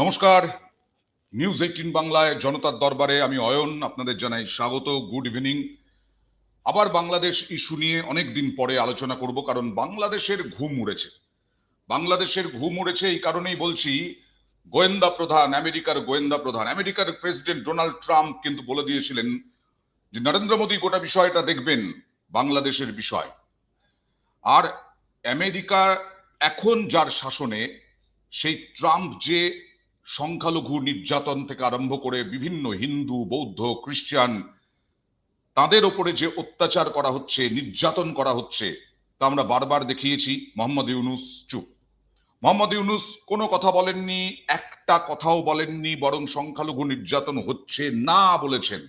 নমস্কার, নিউজ 18 বাংলায় জনতার দরবারে আমি অয়ন আপনাদের জানাই স্বাগত। Good evening. আবার বাংলাদেশ ইস্যু নিয়ে অনেক দিন পরে আলোচনা করব, কারণ বাংলাদেশের ঘুম উড়েছে। বাংলাদেশের ঘুম উড়েছে এই কারণেই বলছি, আমেরিকার প্রেসিডেন্ট ডোনাল্ড ট্রাম্প কিন্তু বলে দিয়েছিলেন যে নরেন্দ্র মোদী গোটা বিষয়টা দেখবেন বাংলাদেশের বিষয়। আর আমেরিকা এখন যার শাসনে, সেই ট্রাম্প যে সংখ্যালঘু নির্যাতন থেকে আরম্ভ করে বিভিন্ন হিন্দু, বৌদ্ধ, খ্রিস্টান তাদের ওপরে যে অত্যাচার করা হচ্ছে, নির্যাতন করা হচ্ছে, তা আমরা বারবার দেখিয়েছি। মোহাম্মদ ইউনূস চুপ। মোহাম্মদ ইউনূস কোনো কথা বলেননি, একটা কথাও বলেননি, বরং সংখ্যালঘু নির্যাতন হচ্ছে না বলেছেন।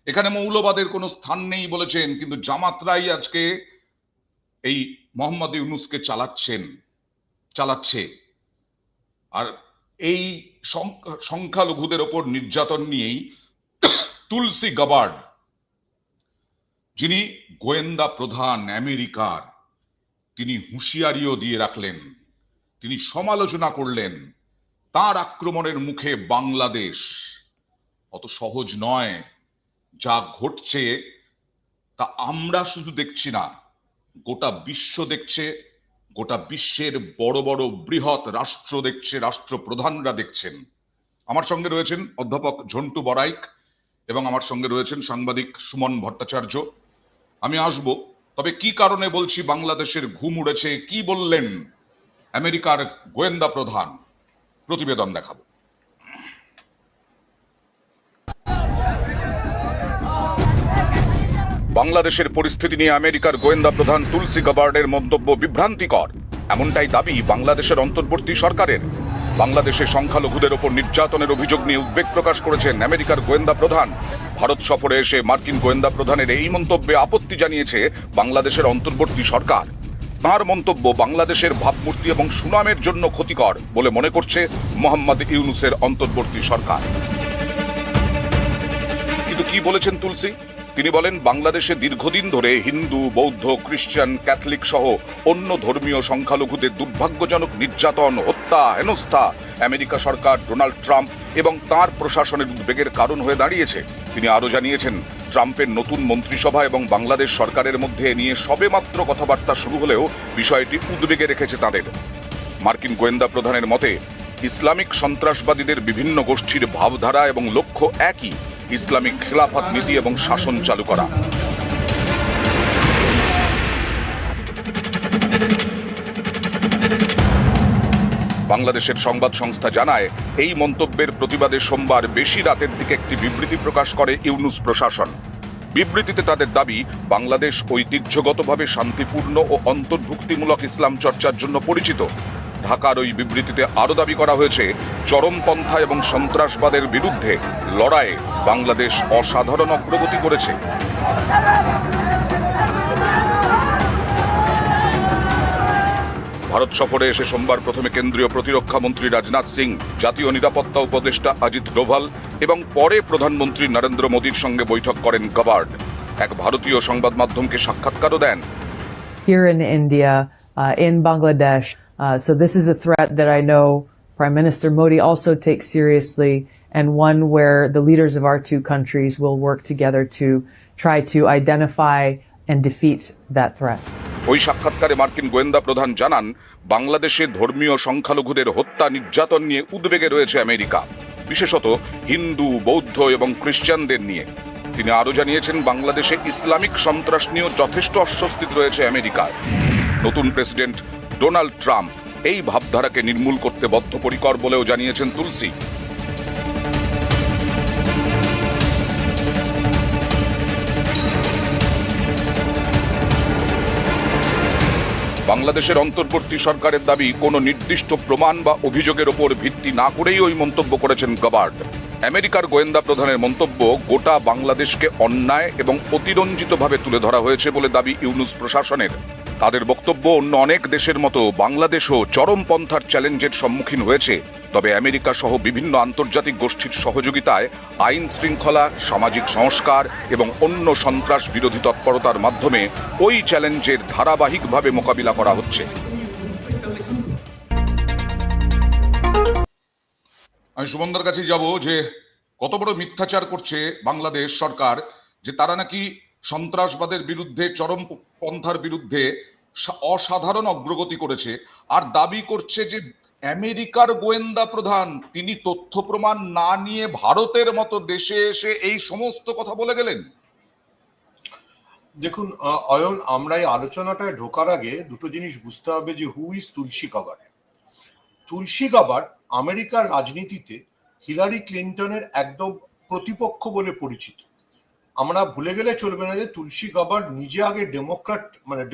এখানে মৌলবাদের কোনো স্থান নেই বলেছেন, কিন্তু জামাতরাই আজকে এই মোহাম্মদ ইউনূসকে চালাচ্ছে। আর এই সংখ্যালঘুদের ওপর নির্যাতন নিয়েই তুলসি গাবার্ড, যিনি গোয়েন্দা প্রধান আমেরিকার, তিনি হুঁশিয়ারিও দিয়ে রাখলেন, তিনি সমালোচনা করলেন। তার আক্রমণের মুখে বাংলাদেশ অত সহজ নয়। যা ঘটছে তা আমরা শুধু দেখছি না, গোটা বিশ্ব দেখছে। গোটা বিশ্বের বড় বড় বৃহৎ রাষ্ট্র দেখছে, রাষ্ট্রপ্রধানরা দেখছেন। আমার সঙ্গে রয়েছেন অধ্যাপক ঝন্টু বড়াইক এবং আমার সঙ্গে রয়েছেন সাংবাদিক সুমন ভট্টাচার্য। আমি আসব, তবে কি কারণে বলছি বাংলাদেশের ঘুম উড়েছে, কি বললেন আমেরিকার গোয়েন্দা প্রধান, প্রতিবেদন দেখাবো। বাংলাদেশের পরিস্থিতি নিয়ে আমেরিকার গোয়েন্দা প্রধান তুলসি গাবার্ডের মন্তব্য বিভ্রান্তিকর, এমনটাই দাবি বাংলাদেশের অন্তর্বর্তী সরকারের। বাংলাদেশে সংখ্যালঘুদের ওপর নির্যাতনের অভিযোগ নিয়ে উদ্বেগ প্রকাশ করেছেন আমেরিকার গোয়েন্দা প্রধান। ভারত সফরে এসে মার্কিন গোয়েন্দা প্রধানের এই মন্তব্যে আপত্তি জানিয়েছে বাংলাদেশের অন্তর্বর্তী সরকার। তার মন্তব্য বাংলাদেশের ভাবমূর্তি এবং সুনামের জন্য ক্ষতিকর বলে মনে করছে মোহাম্মদ ইউনূসের অন্তর্বর্তী সরকার। কিন্তু কি বলেছেন তুলসি? তিনি বলেন, বাংলাদেশে দীর্ঘদিন ধরে হিন্দু, বৌদ্ধ, খ্রিস্টান, ক্যাথলিক সহ অন্য ধর্মীয় সংখ্যালঘুদের দুর্ভাগ্যজনক নির্যাতন, হত্যা, হেনস্থা আমেরিকা সরকার, ডোনাল্ড ট্রাম্প এবং তার প্রশাসনের উদ্বেগের কারণ হয়ে দাঁড়িয়েছে। তিনি আরো জানিয়েছেন, ট্রাম্পের নতুন মন্ত্রিসভা এবং বাংলাদেশ সরকারের মধ্যে নিয়ে সবেমাত্র কথাবার্তা শুরু হলেও বিষয়টি উদ্বেগে রেখেছে তাদের। মার্কিন গোয়েন্দা প্রধানের মতে, ইসলামিক সন্ত্রাসবাদীদের বিভিন্ন গোষ্ঠীর ভাবধারা এবং লক্ষ্য একই, ইসলামিক খেলাফত নীতি এবং শাসন চালু করা। বাংলাদেশের সংবাদ সংস্থা জানায়, এই মন্তব্যের প্রতিবাদে সোমবার বেশি রাতের দিকে একটি বিবৃতি প্রকাশ করে ইউনূস প্রশাসন। বিবৃতিতে তাদের দাবি, বাংলাদেশ ঐতিহ্যগতভাবে শান্তিপূর্ণ ও অন্তর্ভুক্তিমূলক ইসলাম চর্চার জন্য পরিচিত। ঢাকার ওই বিবৃতিতে আরো দাবি করা হয়েছে, চরমপন্থা এবং সন্ত্রাসবাদের বিরুদ্ধে লড়াইয়ে বাংলাদেশ অসাধারণ অগ্রগতি করেছে। ভারত সফরে এসে সোমবার প্রথমে কেন্দ্রীয় প্রতিরক্ষা মন্ত্রী রাজনাথ সিং, জাতীয় নিরাপত্তা উপদেষ্টা অজিত ডোভাল এবং পরে প্রধানমন্ত্রী নরেন্দ্র মোদীর সঙ্গে বৈঠক করেন গাবার্ড। এক ভারতীয় সংবাদ মাধ্যমকে সাক্ষাৎকারও দেন। Here in India, in Bangladesh, so this is a threat that I know Prime Minister Modi also takes seriously, and one where the leaders of our two countries will work together to try to identify and defeat that threat. ওই সাক্ষাৎকারে মার্কিন গোয়েন্দা প্রধান জানান, বাংলাদেশে ধর্মীয় সংখ্যালঘুদের হত্যা, নির্যাতন নিয়ে উদ্বেগে রয়েছে আমেরিকা, বিশেষত হিন্দু, বৌদ্ধ এবং খ্রিস্টানদের নিয়ে। তিনি আরো জানিয়েছেন, বাংলাদেশে ইসলামিক সন্ত্রাস নিয়েও যথেষ্ট অস্বস্তি রয়েছে আমেরিকার। নতুন প্রেসিডেন্ট ডোনাল্ড ট্রাম্প এই ভাবধারাকে নির্মূল করতে বদ্ধপরিকর বলেও জানিয়েছেন তুলসি। বাংলাদেশের অন্তর্বর্তী সরকারের দাবি, কোনো নির্দিষ্ট প্রমাণ বা অভিযোগের ওপর ভিত্তি না করেই ওই মন্তব্য করেছেন গাবার্ড। আমেরিকার গোয়েন্দা প্রধানের মন্তব্য, গোটা বাংলাদেশকে অন্যায় এবং অতিরঞ্জিতভাবে তুলে ধরা হয়েছে বলে দাবি ইউনূস প্রশাসনের। তাদের বক্তব্য, অন্য অনেক দেশের মতো বাংলাদেশও চরমপন্থার চ্যালেঞ্জের সম্মুখীন হয়েছে, তবে আমেরিকা সহ বিভিন্ন আন্তর্জাতিক গোষ্ঠীর সহযোগিতায় আইন শৃঙ্খলা, সামাজিক সংস্কার এবং অন্য সন্ত্রাস বিরোধী তৎপরতার মাধ্যমে ওই চ্যালেঞ্জের ধারাবাহিকভাবে মোকাবিলা করা হচ্ছে। আমি সুমনদার কাছে যাব যে কত বড় মিথ্যাচার করছে বাংলাদেশ সরকার, যে তারা নাকি সন্ত্রাসবাদের বিরুদ্ধে, চরমপন্থার বিরুদ্ধে অসাধারণ অগ্রগতি করেছে, আর দাবি করছে যে আমেরিকার গোয়েন্দা প্রধান তিনি তথ্য প্রমাণ না নিয়ে ভারতের মতো দেশে এসে এই সমস্ত কথা বলে গেলেন। দেখুন অয়ন, আমরা এই আলোচনাটায় ঢোকার আগে দুটো জিনিস বুঝতে হবে যে who is Tulsi Gabbard. Tulsi Gabbard আমেরিকার রাজনীতিতে হিলারি ক্লিন্টনের একদম প্রতিপক্ষ বলে পরিচিত। আমরা ভুলে গেলে চলবে না যে তুলসী গাবার্ড নিজে আগে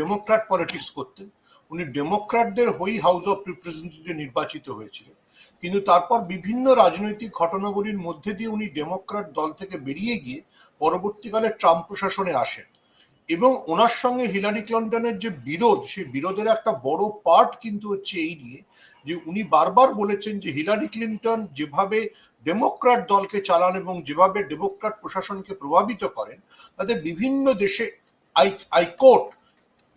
ডেমোক্র্যাট পলিটিক্স করতেন। উনি ডেমোক্র্যাটদের হয়েই হাউস অফ রিপ্রেজেন্টেটিভ নির্বাচিত হয়েছিলেন, কিন্তু তারপর বিভিন্ন রাজনৈতিক ঘটনাবলীর মধ্যে দিয়ে উনি ডেমোক্র্যাট দল থেকে বেরিয়ে গিয়ে পরবর্তীকালে ট্রাম্প প্রশাসনে আসেন, এবং ওনার সঙ্গে হিলারি ক্লিন্টনের যে বিরোধ, সেই বিরোধের একটা বড় পার্ট কিন্তু হচ্ছে এই নিয়ে যে উনি বারবার বলেছেন যে হিলারি ক্লিন্টন যেভাবে ডেমোক্র্যাট দলকে চালান এবং যেভাবে ডেমোক্র্যাট প্রশাসনকে প্রভাবিত করেন, তাতে বিভিন্ন দেশে আই কোট,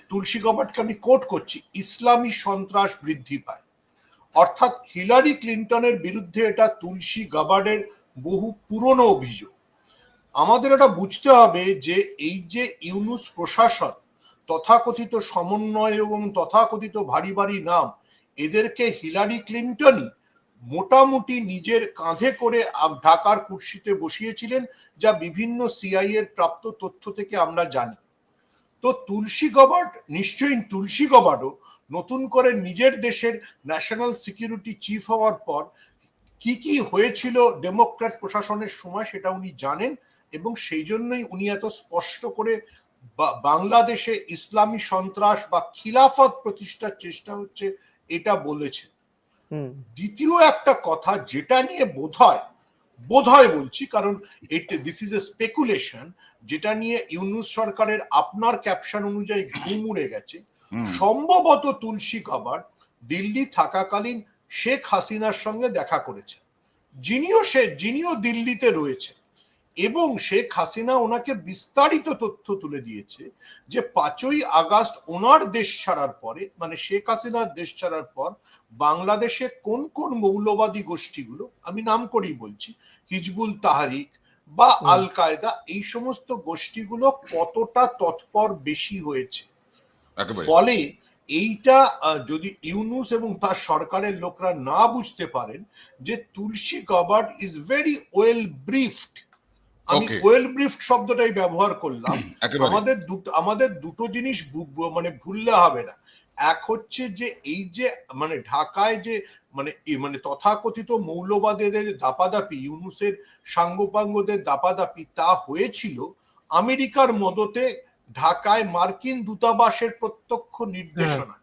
তুলসী গাবার্ডকে আমি কোট করছি, ইসলামী সন্ত্রাস বৃদ্ধি পায়। অর্থাৎ হিলারি ক্লিন্টনের বিরুদ্ধে এটা তুলসী গাবার্ডের বহু পুরনো অভিযোগ। আমাদের এটা বুঝতে হবে যে এই যে ইউনুস প্রশাসন, তথাকথিত সমন্বয় এবং তথাকথিত ভারী ভারী নাম, এদেরকে হিলারি ক্লিন্টনই মোটামুটি নিজের কাঁধে করে ঢাকার কুর্সিতে বসিয়েছিলেন, যা বিভিন্ন সিআই এর প্রাপ্ত তথ্য থেকে আমরা জানি। তো তুলসী গাবার্ড, নিশ্চয়ই তুলসী গাবার্ডও নতুন করে নিজের দেশের ন্যাশনাল সিকিউরিটি চিফ হওয়ার পর কি কি হয়েছিল ডেমোক্র্যাট প্রশাসনের সময় সেটা উনি জানেন, এবং সেই জন্যই উনি এত স্পষ্ট করে বাংলাদেশে ইসলামী সন্ত্রাস বা খিলাফত প্রতিষ্ঠার চেষ্টা হচ্ছে এটা বলেছেন। দ্বিতীয় একটা কথা যেটা নিয়ে বোধহয় বলছি, কারণ দিস ইজ এ স্পেকুলেশন, যেটা নিয়ে ইউনুস সরকারের আপনার ক্যাপশন অনুযায়ী ঘুম উড়ে গেছে, সম্ভবত তুলসী গাবার্ড দিল্লি থাকাকালীন শেখ হাসিনার সঙ্গে দেখা করেছে, যিনিও দিল্লিতে রয়েছে, এবং শেখ হাসিনা ওনাকে বিস্তারিত তথ্য তুলে দিয়েছে যে 5ই আগস্ট ওনার দেশ ছাড়ার পরে, মানে শেখ হাসিনার দেশ ছাড়ার পর বাংলাদেশে কোন কোন মৌলবাদী গোষ্ঠীগুলো, আমি নাম করেই বলছি, হিজবুল তাহরিক বা আল কায়দা, এই সমস্ত গোষ্ঠীগুলো কতটা তৎপর বেশি হয়েছে। ফলে এইটা যদি ইউনুস এবং তার সরকারের লোকরা না বুঝতে পারেন যে তুলসী গাবার্ড ইজ ভেরি ওয়েল ব্রিফড, আমি ওয়েল ব্রিফড শব্দটাই ব্যবহার করলাম, আমাদের দুটো জিনিস মানে ভুললে হবে না। এক হচ্ছে যে এই যে মানে ঢাকায় যে মানে তথাকথিত মৌলবাদের দাপাদাপি, ইউনুসের সাঙ্গপাঙ্গদের দাপাদাপি, তা হয়েছিল আমেরিকার মদতে ঢাকায় মার্কিন দূতাবাসের প্রত্যক্ষ নির্দেশনা।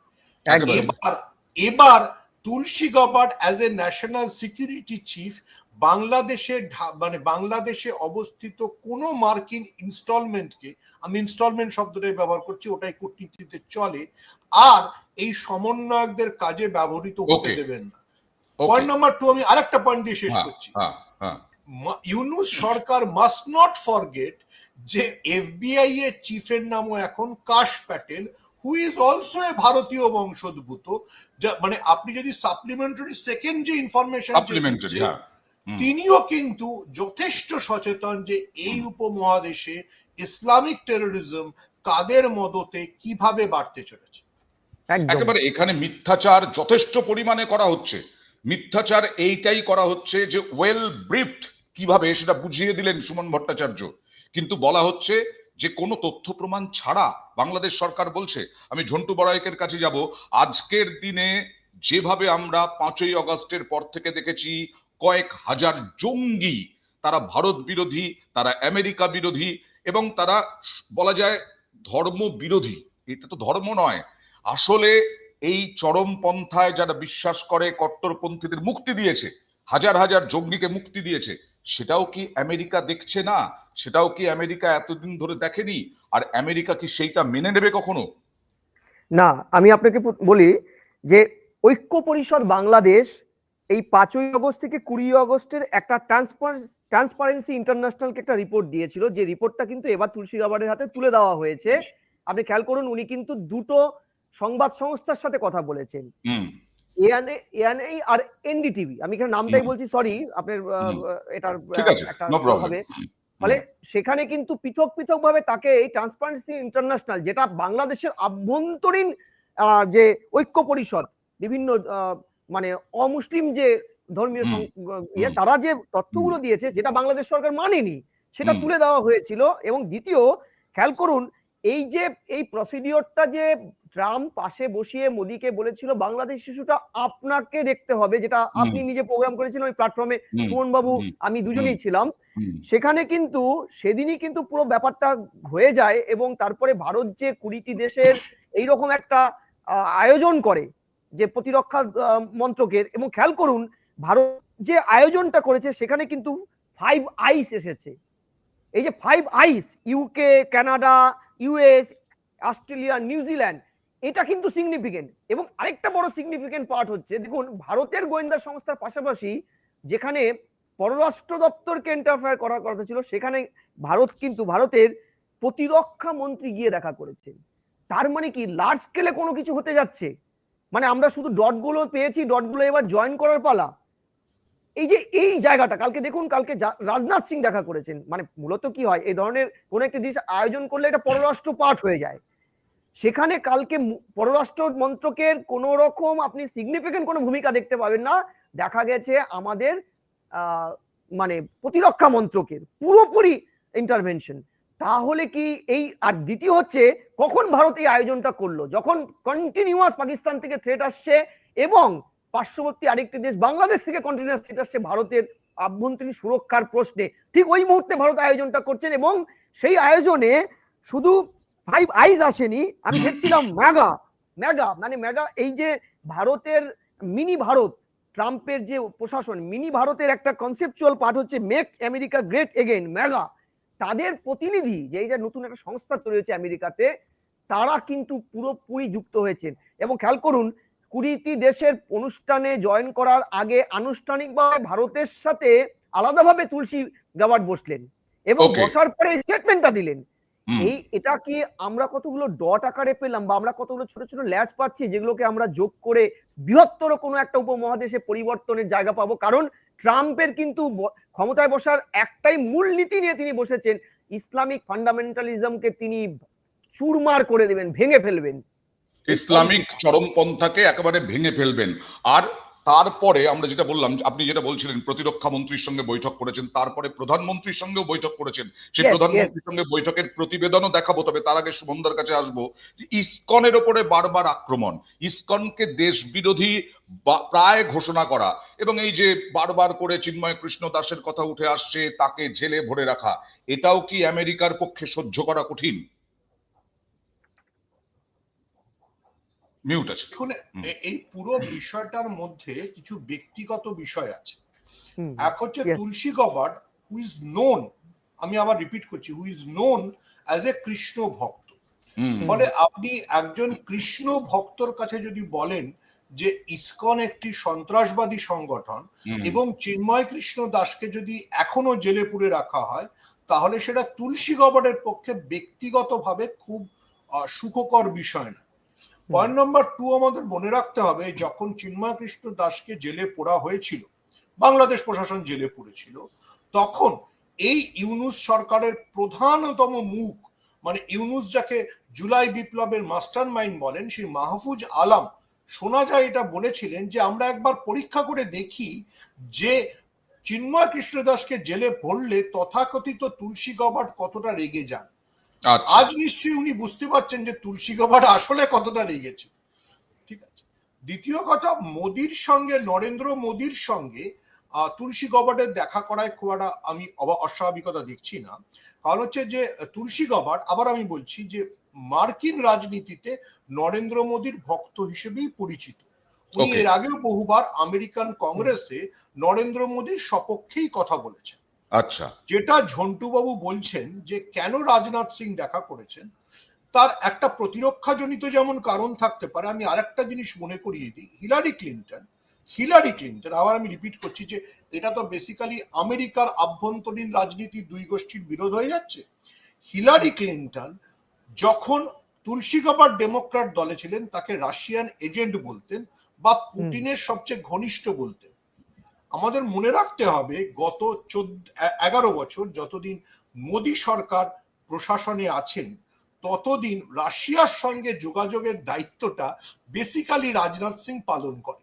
এবার Tulsi Gabbard as a national security chief বাংলাদেশে অবস্থিত কোন মার্কিন ইনস্টলমেন্টকে, আমি ইনস্টলমেন্ট শব্দটাই ব্যবহার করছি, ওটাই কূটনীতিতে চলে, আর এই সমন্বয়কদের কাজে ব্যবহৃত হতে দেবেন না। পয়েন্ট নাম্বার 2, আমি আরেকটা পয়েন্ট দিয়ে শেষ করছি। ইউনুস সরকার মাস্ট নট ফরগেট যে এফবিআই এর চিফের নামও এখন কাশ Patel, who is also a ভারতীয় বংশোদ্ভূত। মানে আপনি যদি সাপ্লিমেন্টারি সেকেন্ড যে ইনফরমেশন, তিনিও কিন্তু যথেষ্ট সচেতন যে এই উপমহাদেশে ইসলামিক টেরোরিজম কাদের মদতে কিভাবে বাড়তে চলেছে। একেবারে এখানে মিথ্যাচার যথেষ্ট পরিমাণে করা হচ্ছে। মিথ্যাচার এইটাই করা হচ্ছে যে ওয়েল ব্রিফড কিভাবে, সেটা বুঝিয়ে দিলেন সুমন ভট্টাচার্য, কিন্তু বলা হচ্ছে যে কোনো তথ্য প্রমাণ ছাড়া বাংলাদেশ সরকার বলছে। আমি ঝন্টু বড়াইকের কাছে যাব। আজকের দিনে যেভাবে আমরা 5ই আগস্টের পর থেকে দেখেছি কয়েক হাজার জঙ্গি, তারা ভারত বিরোধী, তারা আমেরিকা বিরোধী, এবং তারা বলা যায় ধর্ম বিরোধী। এটা তো ধর্ম নয়, আসলে এই চরমপন্থায় যারা বিশ্বাস করে কট্টরপন্থীদের মুক্তি দিয়েছে, হাজার হাজার জঙ্গিকে মুক্তি দিয়েছে, সেটাও কি আমেরিকা দেখছে না? সেটাও কি আমেরিকা এতদিন ধরে দেখেনি? আর আমেরিকা কি সেইটা মেনে নেবে কখনো? না, আমি আপনাকে বলি যে ঐক্য পরিষদ বাংলাদেশ এই 5ই আগস্ট থেকে 20 আগস্টের একটা ট্রান্সপারেন্সি ইন্টারন্যাশনালকে একটা রিপোর্ট দিয়েছিল, যে রিপোর্টটা কিন্তু এবার তুলসী গাবার্ডের হাতে তুলে দেওয়া হয়েছে। আপনি খেয়াল করুন, উনি কিন্তু দুটো সংবাদ সংস্থার সাথে কথা বলেছেন। এএনআই আর এনডিটিভি, আমি এখানে নামটাই হুম, বলছি, সরি আপনার হুম, এটার ঠিক আছে, একটা নো প্রবলেম। হবে। হুম, ফলে সেখানে কিন্তু পৃথক পৃথক ভাবে তাকে এই ট্রান্সপারেন্সি ইন্টারন্যাশনাল, যেটা বাংলাদেশের আভ্যন্তরীণ যে ঐক্য পরিষদ, বিভিন্ন মানে অমুসলিম যে ধর্মীয় হুম, ইয়ে, হুম, তারা যে হুম, তথ্যগুলো দিয়েছে যেটা বাংলাদেশ সরকার মানেনি, সেটা হুম, তুলে দেওয়া হয়েছিল। এবং দ্বিতীয়, খেয়াল করুন, এই যে এই প্রসিডিওরটা যে ট্রাম্প পাশে বসিয়ে মোদিকে বলেছিল বাংলাদেশ শিশুটা আপনাকে দেখতে হবে, যেটা হুম, আপনি নিজে প্রোগ্রাম করেছিলেন ওই প্ল্যাটফর্মে, হুম, সুমন বাবু হুম, আমি হুম, দুজনেই ছিলাম। হুম, সেখানে কিন্তু সেদিনই কিন্তু পুরো ব্যাপারটা হয়ে যায়, এবং তারপরে ভারত যে 20টি দেশের এইরকম একটা আয়োজন করে যে প্রতিরক্ষা মন্ত্রকের, এবং খেয়াল করুন ভারত যে আয়োজনটা করেছে সেখানে কিন্তু 5 আইস এসেছে। এই যে 5 eyes, UK, Canada, US, Australia, New Zealand, এটা কিন্তু সিগনিফিকেন্ট। এবং আরেকটা বড় সিগনিফিকেন্ট পার্ট হচ্ছে, দেখুন ভারতের গোয়েন্দা সংস্থার পাশাপাশি যেখানে পররাষ্ট্র দপ্তরকে ইন্টারফেয়ার করার কথা ছিল, সেখানে ভারত কিন্তু ভারতের প্রতিরক্ষা মন্ত্রী গিয়ে দেখা করেছেন। তার মানে কি লার্জ স্কেলে কোনো কিছু হতে যাচ্ছে, মানে আমরা শুধু ডটগুলো পেয়েছি, ডটগুলো এবার জয়েন করার পালা। এই যে এই জায়গাটা, কালকে দেখুন, কালকে রাজনাথ সিং দেখা করেছেন। মানে মূলত কি হয়, এই ধরনের কোন একটা দেশ আয়োজন করলে এটা পররাষ্ট্র পাঠ হয়ে যায়। সেখানে কালকে পররাষ্ট্র মন্ত্রকের কোন রকম আপনি সিগনিফিকেন্ট কোনো ভূমিকা দেখতে পাবেন না। দেখা গেছে আমাদের মানে প্রতিরক্ষা মন্ত্রকের পুরোপুরি ইন্টারভেনশন। তাহলে কি এই, আর দ্বিতীয় হচ্ছে, কখন ভারত এই আয়োজনটা করলো, যখন কন্টিনিউয়াস পাকিস্তান থেকে থ্রেট আসছে, এবং পার্শ্ববর্তী আরেকটি দেশ বাংলাদেশ থেকে কন্টিনিউয়াস থ্রেট আসছে ভারতের আভ্যন্তরীণ সুরক্ষার প্রশ্নে, ঠিক ওই মুহূর্তে ভারত আয়োজনটা করছেন। এবং সেই আয়োজনে শুধু 5 আইজ আসেনি, আমি দেখছিলাম মেগা মেগা মানে মেগা, এই যে ভারতের মিনি ভারত, ট্রাম্পের যে প্রশাসন, মিনি ভারতের একটা কনসেপচুয়াল পার্ট হচ্ছে make America great again, mega. তাদের প্রতিনিধি, যে এই যে নতুন একটা সংস্থা তৈরি হয়েছে আমেরিকাতে, তারা কিন্তু পুরোপুরি যুক্ত হয়েছেন। এবং খেয়াল করুন, 20টি দেশের অনুষ্ঠানে জয়েন করার আগে আনুষ্ঠানিকভাবে ভারতের সাথে আলাদাভাবে তুলসী গাবার্ড বসলেন, এবং ওকে, বসার পরে স্টেটমেন্টটা দিলেন। হুম, এটা কি আমরা কতগুলো ডট আকারে পেলাম, বা আমরা কতগুলো ছোট ছোট ল্যাচ পাচ্ছি, যেগুলোকে আমরা যোগ করে বৃহত্তর কোনো একটা উপমহাদেশে পরিবর্তনের জায়গা পাবো? কারণ ট্রাম্পের কিন্তু ক্ষমতায় বসার একটাই মূল নীতি নিয়ে তিনি বসেছেন, ইসলামিক ফান্ডামেন্টালিজমকে তিনি চুরমার করে দেবেন, ভেঙে ফেলবেন। এই ইসলামিক পলিসিটা চরমপন্থাকে একেবারে ভেঙে ফেলবেন। আর তারপরে আমরা যেটা বললাম, আপনি যেটা বলছিলেন প্রতিরক্ষা মন্ত্রীর সঙ্গে বৈঠক করেছেন, তারপরে প্রধানমন্ত্রীর সঙ্গেও বৈঠক করেছেন। সেই ইয়েস ইয়েস প্রধানমন্ত্রীর সঙ্গে বৈঠকের প্রতিবেদনও দেখাবো, তবে তার আগে সুমনদার কাছে আসবো। যে ইসকনের ওপরে বারবার আক্রমণ, ইসকনকে দেশ বিরোধী প্রায় ঘোষণা করা, এবং এই যে বারবার করে চিন্ময় কৃষ্ণ দাসের কথা উঠে আসছে, তাকে জেলে ভরে রাখা, এটাও কি আমেরিকার পক্ষে সহ্য করা কঠিন? মিউট আছে। দেখুন, এই পুরো বিষয়টার মধ্যে কিছু ব্যক্তিগত বিষয় আছে। এক হচ্ছে yes Tulsi Gabbard, who is known, আমি আবার রিপিট করছি, who is known as a Krishna ভক্ত। হুম, ফলে আপনি একজন কৃষ্ণ ভক্তর কাছে যদি বলেন যে ইসকন একটি সন্ত্রাসবাদী সংগঠন, হুম, এবং চিন্ময় কৃষ্ণ দাসকে যদি এখনো জেলে পুরে রাখা হয়, তাহলে সেটা তুলসী গবার্ডের পক্ষে ব্যক্তিগতভাবে খুব সুখকর বিষয় না। পয়েন্ট নাম্বার 2 আমাদের মনে রাখতে হবে, যখন চিন্ময় কৃষ্ণ দাসকে জেলে পোড়া হয়েছিল, বাংলাদেশ প্রশাসন জেলে পুরেছিল, তখন এই ইউনূস সরকারের প্রধানতম মুখ, মানে ইউনূস যাকে জুলাই বিপ্লবের মাস্টার মাইন্ড বলেন, সেই মাহফুজ আলম, শোনা যায় এটা বলেছিলেন যে আমরা একবার পরীক্ষা করে দেখি যে চিন্ময় কৃষ্ণ দাসকে জেলে ভরলে তথাকথিত তুলসী গবার্ড কতটা রেগে যান। আচ্ছা, আজ নিশ্চয়ই উনি বুঝতে পারছেন যে তুলসী গবার্ড আসলে কতটা রেগেছে। ঠিক আছে। দ্বিতীয় কথা, মোদির সঙ্গে, নরেন্দ্র মোদির সঙ্গে তুলসী গবার্ডের দেখা করায় খুব একটা আমি অস্বাভাবিকতা দেখছি না। কারণ হচ্ছে যে তুলসী গবার্ড, আবার আমি বলছি যে মার্কিন রাজনীতিতে নরেন্দ্র মোদির ভক্ত হিসেবেই পরিচিত। উনি ওকে, এর আগেও বহুবার আমেরিকান কংগ্রেসে নরেন্দ্র মোদির সপক্ষেই কথা বলেছেন। আচ্ছা, যেটা ঝন্টুবাবু বলছেন যে কেন রাজনাথ সিং দেখা করেছেন, তার একটা প্রতিরক্ষাজনিত যেমন কারণ থাকতে পারে। আমি আরেকটা জিনিস মনে করিয়ে দিই, হিলারি ক্লিন্টন, আবার আমি রিপিট করছি যে এটা তো বেসিক্যালি আমেরিকার আভ্যন্তরীণ রাজনীতি, দুই গোষ্ঠীর বিরোধ হয়ে যাচ্ছে। হিলারি ক্লিন্টন যখন তুলসী গবার্ড ডেমোক্র্যাট দলে ছিলেন, তাকে রাশিয়ান এজেন্ট বলতেন, বা পুতিনের সবচেয়ে ঘনিষ্ঠ বলতেন। আমাদের মনে রাখতে হবে গত 11 বছর যতদিন মোদী সরকার প্রশাসনে আছেন ততদিন রাশিয়ার সঙ্গে যোগাযোগের দায়িত্বটা বেসিক্যালি রাজনাথ সিং পালন করে।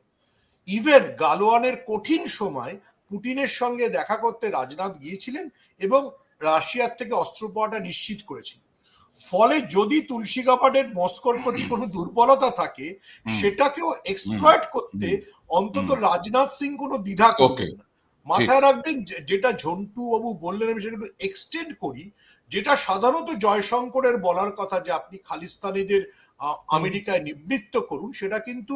ইভেন গালওয়ানের কঠিন সময় পুতিনের সঙ্গে দেখা করতে রাজনাথ গিয়েছিলেন এবং রাশিয়ার থেকে অস্ত্র পাওয়াটা নিশ্চিত করেছিলেন। ফলে যদি তুলসী গাবার্ডের মস্কোর প্রতি কোনো দুর্বলতা থাকে সেটাকেও এক্সপ্লয়েট করতে অন্তত রাজনাথ সিং কোনো দ্বিধা করবেন না। মাথায় রাখবেন যেটা ঝন্টু বাবু বললেন, আমি সেটা একটু এক্সটেন্ড করি, যেটা সাধারণত জয়শঙ্করের বলার কথা যে আপনি খালিস্তানিদের আমেরিকায় নিবৃত্ত করুন, সেটা কিন্তু